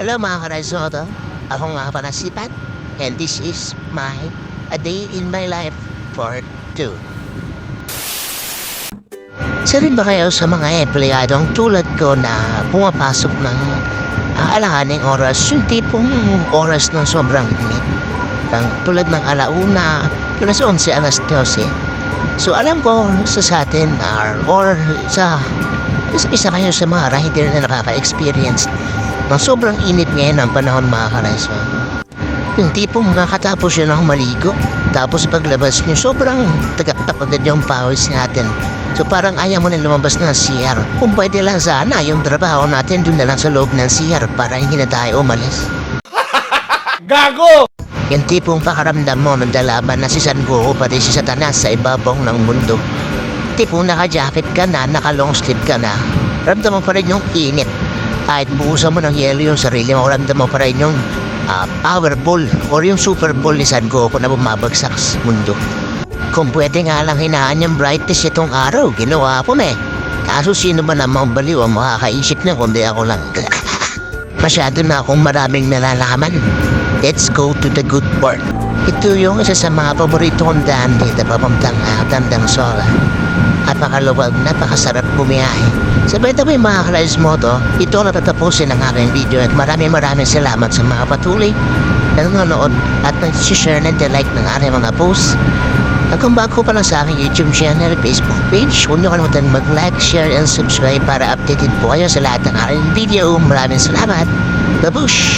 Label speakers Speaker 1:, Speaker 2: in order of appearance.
Speaker 1: Hello mga ka-Raisoto, ako nga pala si Pat, and this is my A Day in My Life Part 2. Isa rin ba kayo sa mga empleyadong tulad ko na pumapasok ng alanganing oras, yung tipong oras ng sobrang init? Tulad ng alauna, alas 11, alas 12. So alam ko sa atin or sa isa kayo sa mga rider na nakaka-experience ng sobrang init ngayon ang panahon mga ka-Raiso. Yung tipong makatapos yun ng maligo, tapos paglabas nyo sobrang tagap-tapagad yung pawis natin. So parang ayaw mo na lumabas ng CR. Kung pwede lang sana yung trabaho natin dun na lang sa loob ng CR para hindi na tayo umalis.
Speaker 2: Gago!
Speaker 1: Yung tipong pakaramdam mo ng dalaban na si San Goku pati si Satanas sa ibabaw ng mundo. Tipong naka-jacket ka na, naka-long sleeve ka na, ramdam mo pa rin yung init. Kahit buhusan mo ng yelo yung sarili mo, ramdam mo pa rin yung Powerball or yung Super Bowl ni San Goku na bumabagsak sa mundo. Kung pwede nga lang hinaan yung brightness itong araw, ginawa ko na eh. Kaso sino ba namang baliw ang makakaisip na kundi ako lang. Masyado na akong maraming nalalaman. Let's go to the good part. Ito yung isa sa mga paborito kong daan dito papuntang Tandang Sora. Napakaluwag, napakasarap bumiyahe. Sabay tabi mga ka-Raismoto, ito na tatapusin ang aking video at maraming salamat sa mga patuloy na nanonood at nag-share and like ng aking mga posts. At kung bago pa lang sa aking YouTube channel, Facebook page, huwag niyo kalimutan mag-like, share, and subscribe para updated po kayo sa lahat ng aking video. Maraming salamat. Babush!